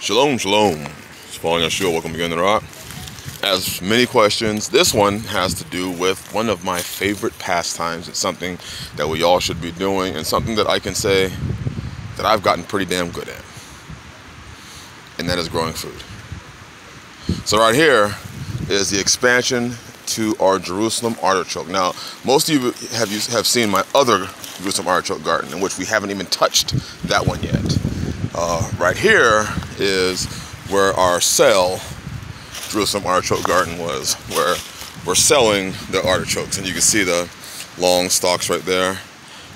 Shalom, shalom. It's Falling on Shul. Welcome again to the Rock. As many questions, this one has to do with one of my favorite pastimes. It's something that we all should be doing, and something that I can say that I've gotten pretty damn good at, and that is growing food. So right here is the expansion to our Jerusalem artichoke. Now, most of you have seen my other Jerusalem artichoke garden, in which we haven't even touched that one yet. Right here is where our sale Jerusalem artichoke garden was, where we're selling the artichokes, and you can see the long stalks right there.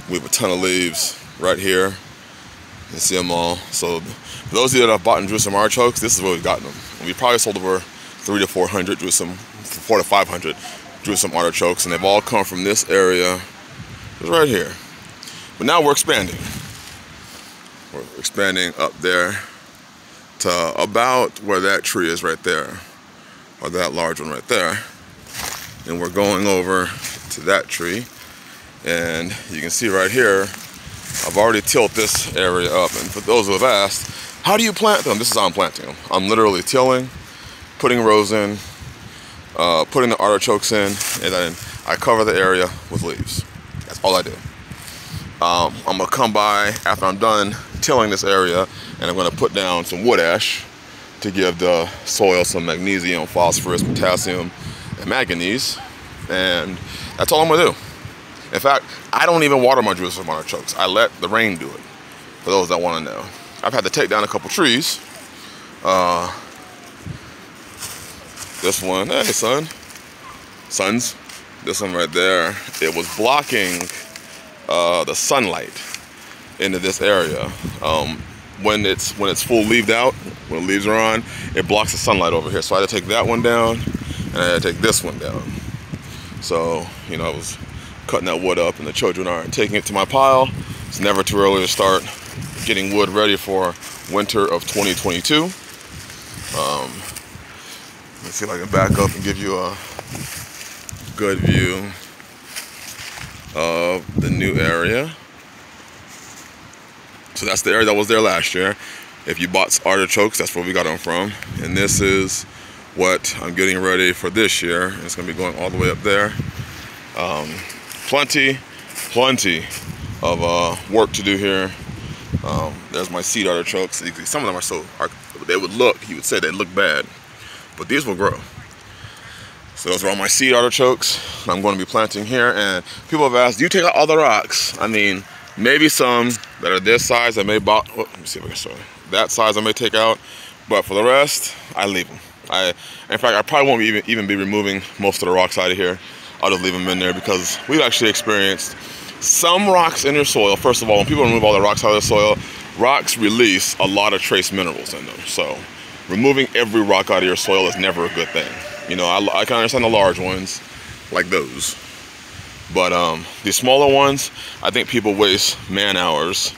We have a ton of leaves right here. You can see them all. So for those of you that have bought in Jerusalem artichokes, this is where we've gotten them. And we probably sold over 300 to 400 Jerusalem, 400 to 500 Jerusalem artichokes, and they've all come from this area, just right here. But now we're expanding. We're expanding up there to about where that tree is right there, or that large one right there. And we're going over to that tree, and you can see right here, I've already tilled this area up. And for those who have asked, how do you plant them? This is how I'm planting them. I'm literally tilling, putting rows in, putting the artichokes in, and then I cover the area with leaves. That's all I do. I'm gonna come by after I'm done tilling this area, and I'm gonna put down some wood ash to give the soil some magnesium, phosphorus, potassium, and manganese, and that's all I'm gonna do. In fact, I don't even water my Jerusalem artichokes. I let the rain do it, for those that wanna know. I've had to take down a couple trees. This one, hey sons, this one right there, it was blocking the sunlight into this area. When it's full leaved out, when the leaves are on, it blocks the sunlight over here. So I had to take that one down, and I had to take this one down. So, you know, I was cutting that wood up, and the children are taking it to my pile. It's never too early to start getting wood ready for winter of 2022. Let's see if I can back up and give you a good view of the new area. So that's the area that was there last year. If you bought artichokes, that's where we got them from. And this is what I'm getting ready for this year. It's gonna be going all the way up there. Plenty of work to do here. There's my seed artichokes. Some of them you would say they look bad, but these will grow. So those are all my seed artichokes I'm going to be planting here. And people have asked, do you take out all the rocks? I mean, maybe some that are this size I may let me see if I can show you. That size I may take out, but for the rest, I leave them. In fact, I probably won't even be removing most of the rocks out of here. I'll just leave them in there, because we've actually experienced some rocks in their soil. First of all, when people remove all the rocks out of the soil, rocks release a lot of trace minerals in them. So removing every rock out of your soil is never a good thing. You know, I can understand the large ones, like those. But the smaller ones, I think people waste man hours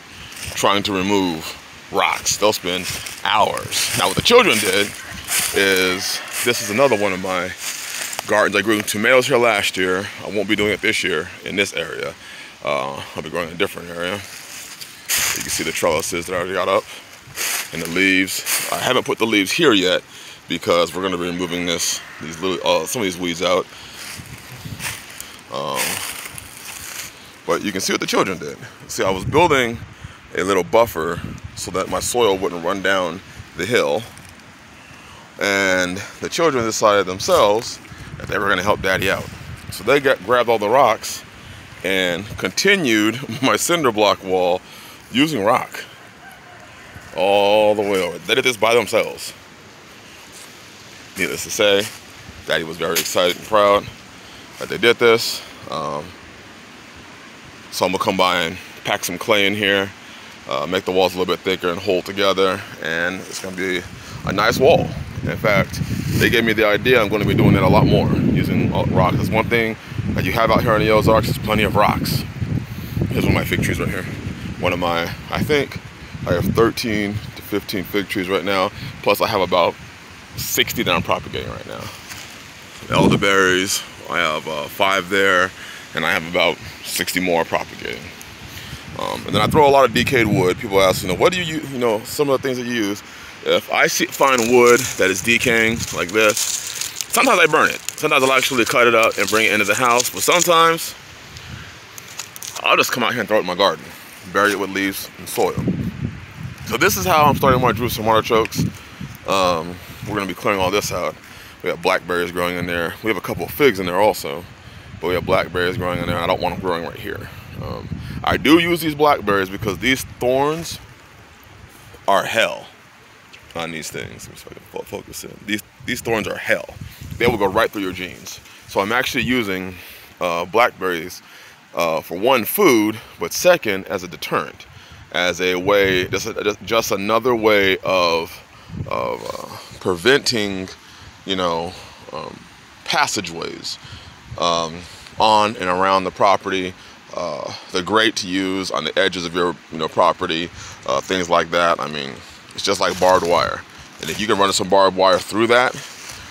trying to remove rocks. They'll spend hours. Now what the children did is, this is another one of my gardens. I grew tomatoes here last year. I won't be doing it this year in this area. I'll be growing in a different area. You can see the trellises that I already got up, and the leaves. I haven't put the leaves here yet, because we're going to be removing some of these weeds out. But you can see what the children did. See, I was building a little buffer so that my soil wouldn't run down the hill. And the children decided themselves that they were going to help Daddy out. So they grabbed all the rocks and continued my cinder block wall using rock all the way over. They did this by themselves. Needless to say, Daddy was very excited and proud that they did this. So I'm gonna come by and pack some clay in here, make the walls a little bit thicker and hold together, and it's gonna be a nice wall. In fact, they gave me the idea I'm gonna be doing that a lot more, using rocks. That's one thing that you have out here in the Ozarks, is plenty of rocks. Here's one of my fig trees right here. I think I have 13 to 15 fig trees right now, plus I have about 60 that I'm propagating right now. Elderberries, I have 5 there, and I have about 60 more propagating. And then I throw a lot of decayed wood. People ask, what do you use? Some of the things that you use. If I find wood that is decaying like this, sometimes I burn it. Sometimes I'll actually cut it up and bring it into the house, but sometimes I'll just come out here and throw it in my garden, bury it with leaves and soil. So this is how I'm starting my Jerusalem artichokes. We're gonna be clearing all this out. We have blackberries growing in there. We have a couple of figs in there also, but we have blackberries growing in there. I don't want them growing right here. I do use these blackberries because these thorns are hell on these things. So I can focus in. These thorns are hell. They will go right through your jeans. So I'm actually using blackberries for one, food, but second, as a deterrent, as a way, just another way of preventing, you know, passageways on and around the property. They're great to use on the edges of your, property, things like that. I mean, it's just like barbed wire. And if you can run some barbed wire through that,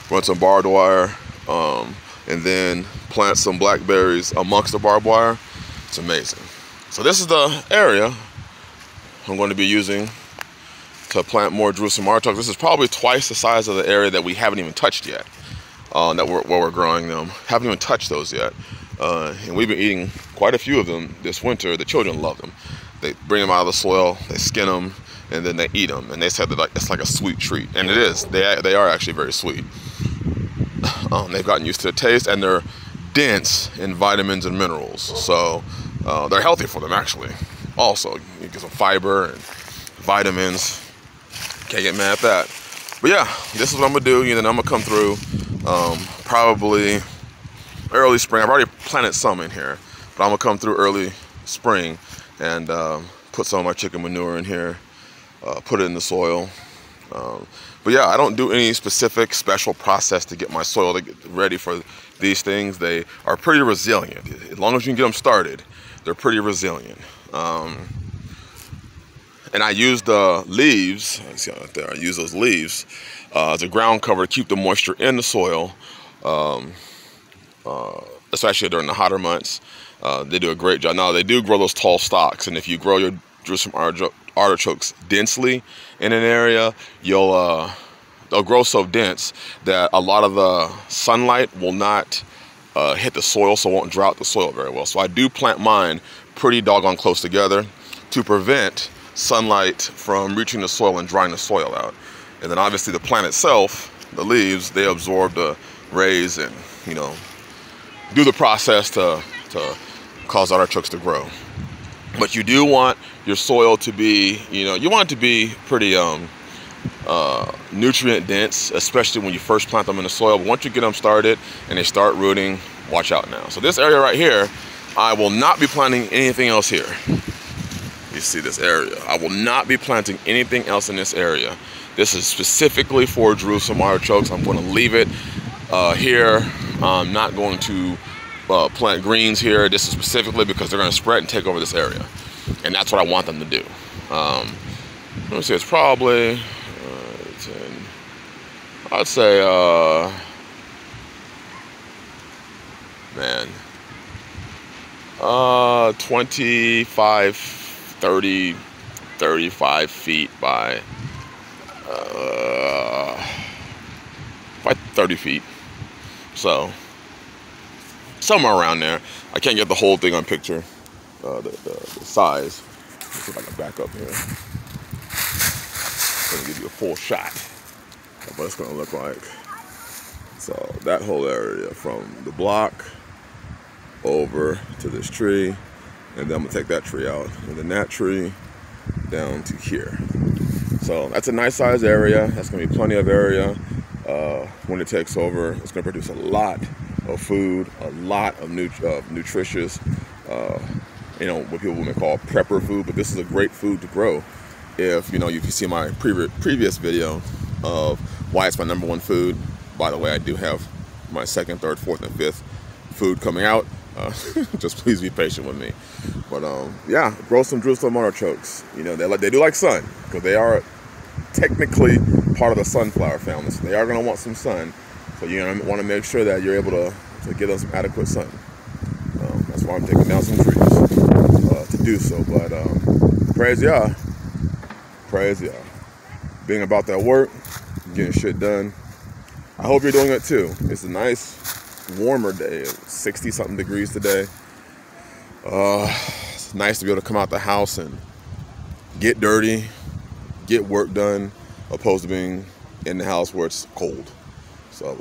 run some barbed wire, and then plant some blackberries amongst the barbed wire, it's amazing. So this is the area I'm going to be using to plant more Jerusalem artichokes. This is probably twice the size of the area that we haven't even touched yet, where we're growing them. Haven't even touched those yet. And we've been eating quite a few of them this winter. The children love them. They bring them out of the soil, they skin them, and then they eat them. And they said that it's like a sweet treat. And it is. They are actually very sweet. They've gotten used to the taste, and they're dense in vitamins and minerals. So they're healthy for them, actually. Also, you get some fiber and vitamins. Can't get mad at that. But yeah, this is what I'm gonna do. And then I'm gonna come through probably early spring. I've already planted some in here, but I'm gonna come through early spring and put some of my chicken manure in here, put it in the soil. But yeah, I don't do any specific special process to get my soil to get ready for these things. They are pretty resilient. As long as you can get them started, they're pretty resilient. And I use the leaves, you see out there, I use those leaves as a ground cover to keep the moisture in the soil, especially during the hotter months. They do a great job. Now, they do grow those tall stalks, and if you grow your Jerusalem artichokes densely in an area, they'll grow so dense that a lot of the sunlight will not hit the soil, so it won't drought the soil very well. So I do plant mine pretty doggone close together to prevent sunlight from reaching the soil and drying the soil out. And then obviously the plant itself, the leaves, they absorb the rays and, do the process to cause artichokes to grow. But you do want your soil to be, you want it to be pretty nutrient dense, especially when you first plant them in the soil. But once you get them started and they start rooting, watch out now. So this area right here, I will not be planting anything else here. You see this area. I will not be planting anything else in this area. This is specifically for Jerusalem artichokes. I'm going to leave it here. I'm not going to plant greens here. This is specifically because they're going to spread and take over this area. And that's what I want them to do. Let me see, it's probably, 10, I'd say, 25, 30, 35 feet by 30 feet. So somewhere around there. I can't get the whole thing on picture, the size. Let's see if I can back up here. I'm gonna give you a full shot of what it's gonna look like. So that whole area from the block over to this tree, and then I'm gonna take that tree out, and then that tree down to here. So that's a nice size area. That's gonna be plenty of area when it takes over. It's gonna produce a lot of food, a lot of nutritious, what people may call prepper food, but this is a great food to grow. If you see my previous video of why it's my #1 food. By the way, I do have my 2nd, 3rd, 4th, and 5th food coming out. Just please be patient with me. But yeah, grow some Jerusalem artichokes. They do like sun, because they are technically part of the sunflower family. So they are going to want some sun. So you want to make sure that you're able to give them some adequate sun. That's why I'm taking down some trees to do so. But praise Yah. Praise Yah. being about that work, getting shit done. I hope you're doing it too. It's a nice, warmer day. It's 60-something degrees today. It's nice to be able to come out the house and get dirty, get work done, opposed to being in the house where it's cold. So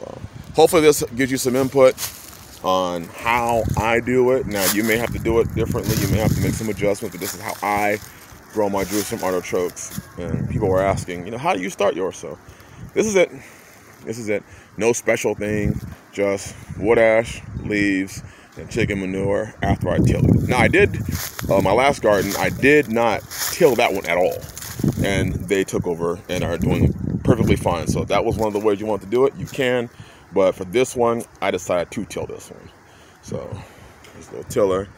hopefully this gives you some input on how I do it. Now, you may have to do it differently. You may have to make some adjustments, but this is how I grow my Jerusalem artichokes. And people were asking, how do you start yours? So this is it. This is it. No special thing, just wood ash, leaves, and chicken manure after I till it. Now, I did, my last garden, I did not till that one at all. And they took over and are doing perfectly fine. So if that was one of the ways you want to do it, you can. But for this one, I decided to till this one. So there's a little tiller,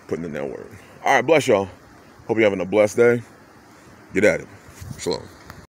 putting in that work. All right, bless y'all. Hope you're having a blessed day. Get at it. Shalom.